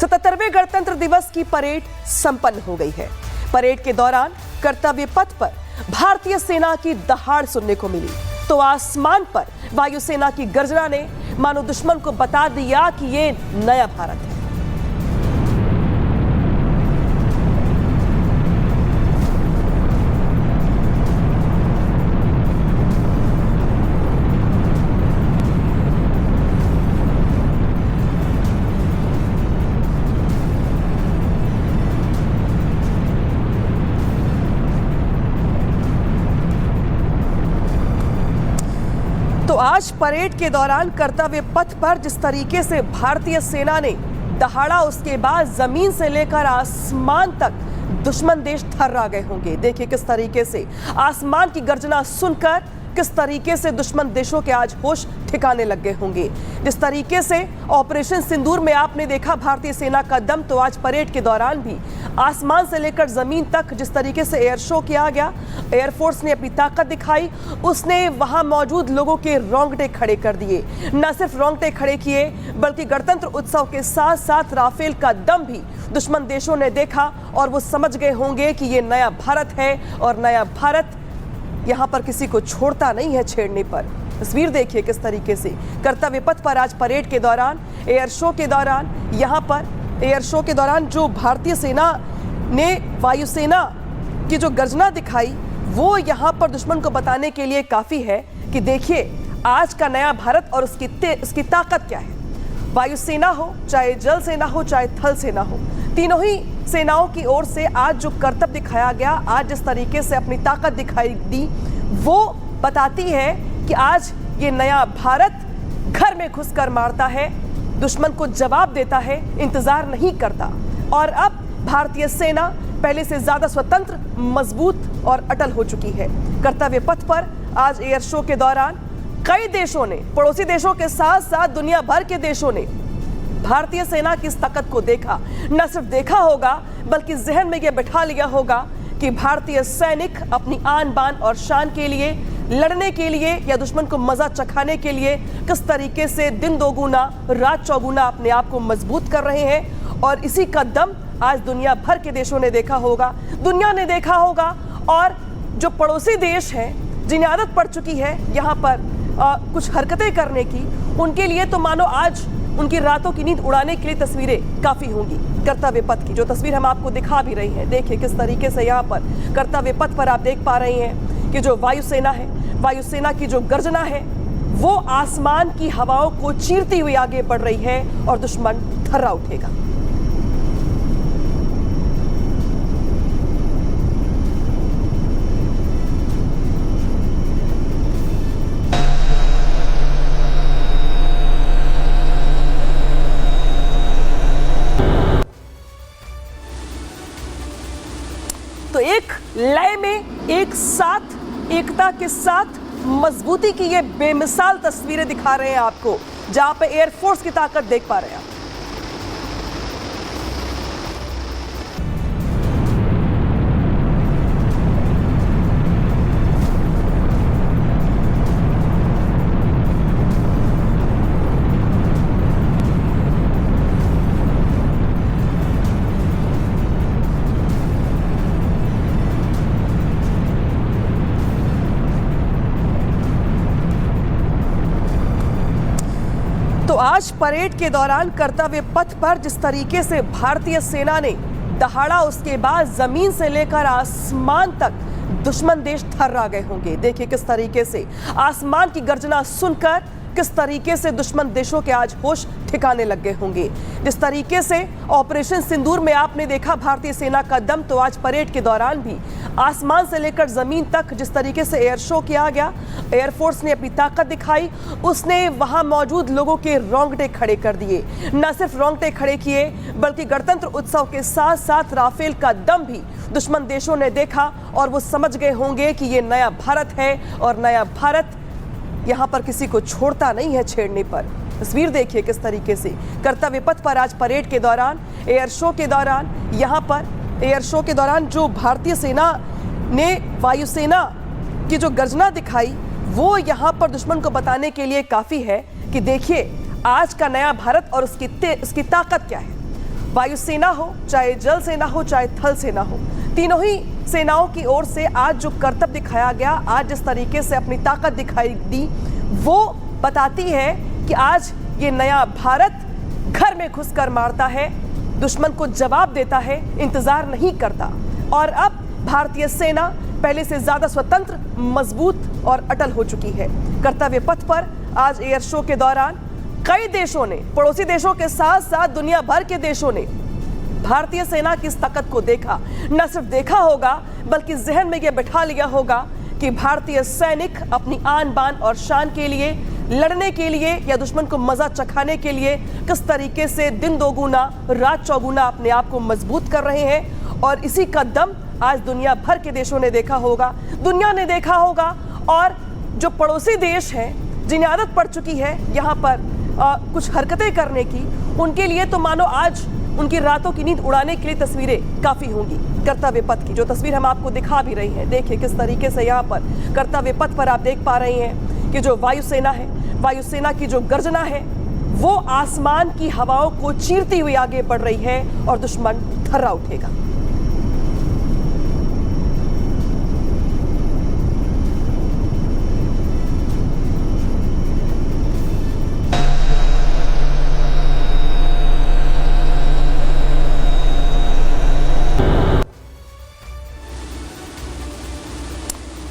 77वें गणतंत्र दिवस की परेड संपन्न हो गई है। परेड के दौरान कर्तव्य पथ पर भारतीय सेना की दहाड़ सुनने को मिली तो आसमान पर वायुसेना की गर्जना ने मानो दुश्मन को बता दिया कि ये नया भारत है। तो आज परेड के दौरान कर्तव्य पथ पर जिस तरीके से भारतीय सेना ने दहाड़ा, उसके बाद जमीन से लेकर आसमान तक दुश्मन देश थर्रा गए होंगे। देखिए किस तरीके से आसमान की गर्जना सुनकर किस तरीके से दुश्मन देशों के आज होश ठिकाने लग गए होंगे। जिस तरीके से ऑपरेशन सिंदूर में आपने देखा भारतीय सेना का दम, तो आज परेड के दौरान भी आसमान से लेकर जमीन तक जिस तरीके से एयर शो किया गया, एयरफोर्स ने अपनी ताकत दिखाई, उसने वहां मौजूद लोगों के रोंगटे खड़े कर दिए। न सिर्फ रोंगटे खड़े किए बल्कि गणतंत्र उत्सव के साथ साथ राफेल का दम भी दुश्मन देशों ने देखा और वो समझ गए होंगे कि ये नया भारत है और नया भारत यहाँ पर किसी को छोड़ता नहीं है छेड़ने पर। तस्वीर देखिए किस तरीके से कर्तव्य पथ पर आज परेड के दौरान, एयर शो के दौरान, यहाँ पर एयर शो के दौरान जो भारतीय सेना ने वायुसेना की जो गर्जना दिखाई, वो यहाँ पर दुश्मन को बताने के लिए काफ़ी है कि देखिए आज का नया भारत और उसकी ताकत क्या है। वायुसेना हो, चाहे जल सेना हो, चाहे थल सेना हो, तीनों ही सेनाओं की ओर से आज जो कर्तव्य दिखाया गया, आज जिस तरीके से अपनी ताकत दिखाई दी, वो बताती है कि आज ये नया भारत घर में घुसकर मारता है, दुश्मन को जवाब देता है, इंतजार नहीं करता। और अब भारतीय सेना पहले से ज्यादा स्वतंत्र, मजबूत और अटल हो चुकी है। कर्तव्य पथ पर आज एयर शो के दौरान कई देशों ने, पड़ोसी देशों के साथ साथ दुनिया भर के देशों ने भारतीय सेना की इस ताकत को देखा। न सिर्फ देखा होगा बल्कि जहन में यह बैठा लिया होगा कि भारतीय सैनिक अपनी आन बान और शान के लिए, लड़ने के लिए या दुश्मन को मजा चखाने के लिए किस तरीके से दिन दोगुना रात चौगुना अपने आप को मजबूत कर रहे हैं। और इसी का दम आज दुनिया भर के देशों ने देखा होगा, दुनिया ने देखा होगा। और जो पड़ोसी देश हैं जिन्हें आदत पड़ चुकी है यहाँ पर कुछ हरकतें करने की, उनके लिए तो मानो आज उनकी रातों की नींद उड़ाने के लिए तस्वीरें काफ़ी होंगी। कर्तव्य पथ की जो तस्वीर हम आपको दिखा भी रही हैं, देखिए किस तरीके से यहाँ पर कर्तव्य पथ पर आप देख पा रहे हैं कि जो वायुसेना है, वायुसेना की जो गर्जना है वो आसमान की हवाओं को चीरती हुई आगे बढ़ रही है और दुश्मन थर्रा उठेगा। तो एक लय में, एक साथ, एकता के साथ मजबूती की ये बेमिसाल तस्वीरें दिखा रहे हैं आपको, जहां पे एयरफोर्स की ताकत देख पा रहे हैं आप। तो आज परेड के दौरान कर्तव्य पथ पर जिस तरीके से भारतीय सेना ने दहाड़ा, उसके बाद जमीन से लेकर आसमान तक दुश्मन देश थर्रा गए होंगे। देखिए किस तरीके से आसमान की गर्जना सुनकर किस तरीके से दुश्मन देशों के आज होश ठिकाने लग गए होंगे। जिस तरीके से ऑपरेशन सिंदूर में आपने देखा भारतीय सेना का दम, तो आज परेड के दौरान भी आसमान से लेकर जमीन तक जिस तरीके से एयर शो किया गया, एयरफोर्स ने अपनी ताकत दिखाई, उसने वहां मौजूद लोगों के रोंगटे खड़े कर दिए। न सिर्फ रोंगटे खड़े किए बल्कि गणतंत्र उत्सव के साथ साथ राफेल का दम भी दुश्मन देशों ने देखा और वो समझ गए होंगे कि ये नया भारत है और नया भारत यहाँ पर किसी को छोड़ता नहीं है छेड़ने पर। तस्वीर देखिए किस तरीके से कर्तव्य पथ पर आज परेड के दौरान, एयर शो के दौरान, यहाँ पर एयर शो के दौरान जो भारतीय सेना ने वायुसेना की जो गर्जना दिखाई, वो यहाँ पर दुश्मन को बताने के लिए काफ़ी है कि देखिए आज का नया भारत और उसकी ताकत क्या है। वायुसेना हो, चाहे जल सेना हो, चाहे थल सेना हो, तीनों ही सेनाओं की ओर से आज जो कर्तव्य दिखाया गया, आज जिस तरीके से अपनी ताकत दिखाई दी, वो बताती है कि आज ये नया भारत घर में घुसकर मारता है, दुश्मन को जवाब देता है, इंतजार नहीं करता। और अब भारतीय सेना पहले से ज्यादा स्वतंत्र, मजबूत और अटल हो चुकी है। कर्तव्य पथ पर आज एयर शो के दौरान कई देशों ने, पड़ोसी देशों के साथ साथ दुनिया भर के देशों ने भारतीय सेना की इस ताकत को देखा। न सिर्फ देखा होगा बल्कि जहन में यह बिठा लिया होगा कि भारतीय सैनिक अपनी आन बान और शान के लिए, लड़ने के लिए या दुश्मन को मजा चखाने के लिए किस तरीके से दिन दोगुना रात चौगुना अपने आप को मजबूत कर रहे हैं। और इसी का दम आज दुनिया भर के देशों ने देखा होगा, दुनिया ने देखा होगा। और जो पड़ोसी देश हैं, जिन्हें आदत पड़ चुकी है यहाँ पर कुछ हरकतें करने की, उनके लिए तो मानो आज उनकी रातों की नींद उड़ाने के लिए तस्वीरें काफी होंगी। कर्तव्य पथ की जो तस्वीर हम आपको दिखा भी रही हैं, देखिए किस तरीके से यहाँ पर कर्तव्य पथ पर आप देख पा रहे हैं कि जो वायुसेना है, वायुसेना की जो गर्जना है वो आसमान की हवाओं को चीरती हुई आगे बढ़ रही है और दुश्मन थर्रा उठेगा।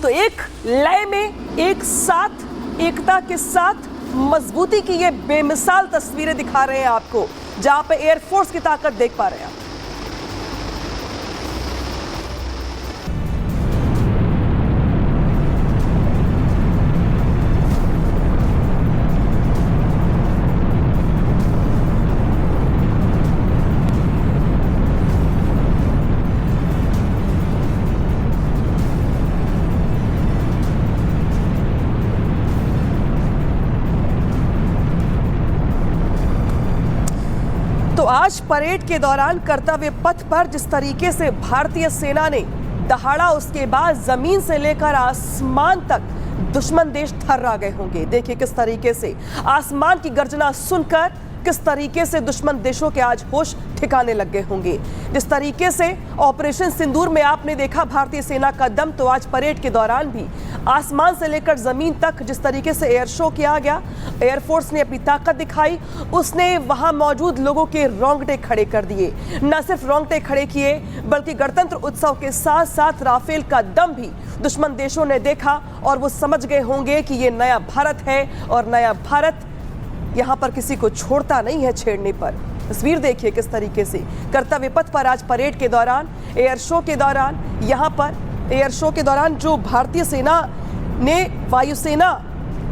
तो एक लय में, एक साथ, एकता के साथ मजबूती की ये बेमिसाल तस्वीरें दिखा रहे हैं आपको, जहां पे एयरफोर्स की ताकत देख पा रहे हैं आप। तो आज परेड के दौरान कर्तव्य पथ पर जिस तरीके से भारतीय सेना ने दहाड़ा, उसके बाद जमीन से लेकर आसमान तक दुश्मन देश थर्रा गए होंगे। देखिए किस तरीके से आसमान की गर्जना सुनकर किस तरीके से दुश्मन देशों के आज होश ठिकाने लग गए होंगे। जिस तरीके से ऑपरेशन सिंदूर में आपने देखा भारतीय सेना का दम, तो आज परेड के दौरान भी आसमान से लेकर जमीन तक जिस तरीके से एयर शो किया गया, एयरफोर्स ने अपनी ताकत दिखाई, उसने वहां मौजूद लोगों के रोंगटे खड़े कर दिए। न सिर्फ रोंगटे खड़े किए बल्कि गणतंत्र उत्सव के साथ साथ राफेल का दम भी दुश्मन देशों ने देखा और वो समझ गए होंगे कि ये नया भारत है और नया भारत यहाँ पर किसी को छोड़ता नहीं है छेड़ने पर। तस्वीर देखिए किस तरीके से कर्तव्य पथ पर आज परेड के दौरान, एयर शो के दौरान, यहाँ पर एयर शो के दौरान जो भारतीय सेना ने वायुसेना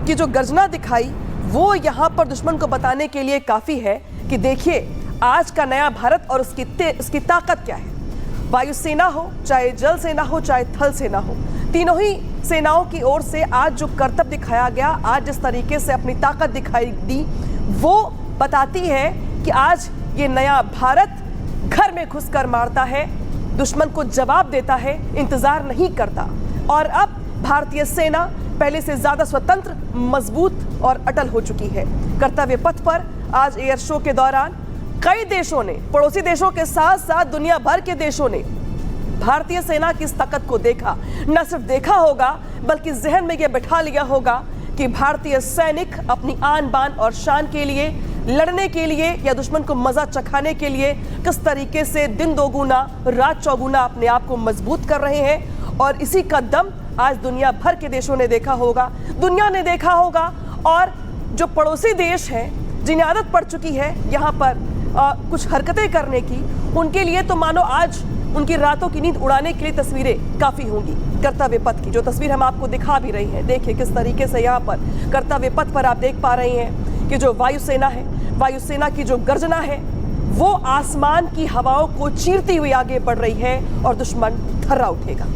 की जो गर्जना दिखाई, वो यहाँ पर दुश्मन को बताने के लिए काफ़ी है कि देखिए आज का नया भारत और उसकी ताकत क्या है। वायुसेना हो, चाहे जल सेना हो, चाहे थल सेना हो, तीनों ही सेनाओं की ओर से आज जो कर्तव्य दिखाया गया, आज जिस तरीके से अपनी ताकत दिखाई दी, वो बताती है कि आज ये नया भारत घर में घुसकर मारता है, दुश्मन को जवाब देता है, इंतजार नहीं करता। और अब भारतीय सेना पहले से ज्यादा स्वतंत्र, मजबूत और अटल हो चुकी है। कर्तव्य पथ पर आज एयर शो के दौरान कई देशों ने, पड़ोसी देशों के साथ साथ दुनिया भर के देशों ने भारतीय सेना की इस ताकत को देखा। न सिर्फ देखा होगा बल्कि जहन में यह बिठा लिया होगा कि भारतीय सैनिक अपनी आन बान और शान के लिए, लड़ने के लिए या दुश्मन को मजा चखाने के लिए किस तरीके से दिन दोगुना रात चौगुना अपने आप को मजबूत कर रहे हैं। और इसी का दम आज दुनिया भर के देशों ने देखा होगा, दुनिया ने देखा होगा। और जो पड़ोसी देश हैं, जिन्हें आदत पड़ चुकी है यहाँ पर कुछ हरकतें करने की, उनके लिए तो मानो आज उनकी रातों की नींद उड़ाने के लिए तस्वीरें काफ़ी होंगी। कर्तव्य पथ की जो तस्वीर हम आपको दिखा भी रही हैं, देखिए किस तरीके से यहाँ पर कर्तव्य पथ पर आप देख पा रहे हैं कि जो वायुसेना है, वायुसेना की जो गर्जना है वो आसमान की हवाओं को चीरती हुई आगे बढ़ रही है और दुश्मन थर्रा उठेगा।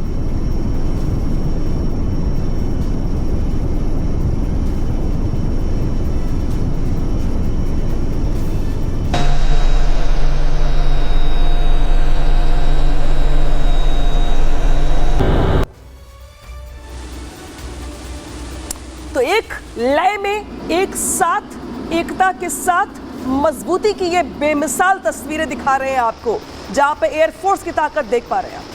तो एक लय में, एक साथ, एकता के साथ मजबूती की ये बेमिसाल तस्वीरें दिखा रहे हैं आपको, जहां पे एयरफोर्स की ताकत देख पा रहे हैं आप।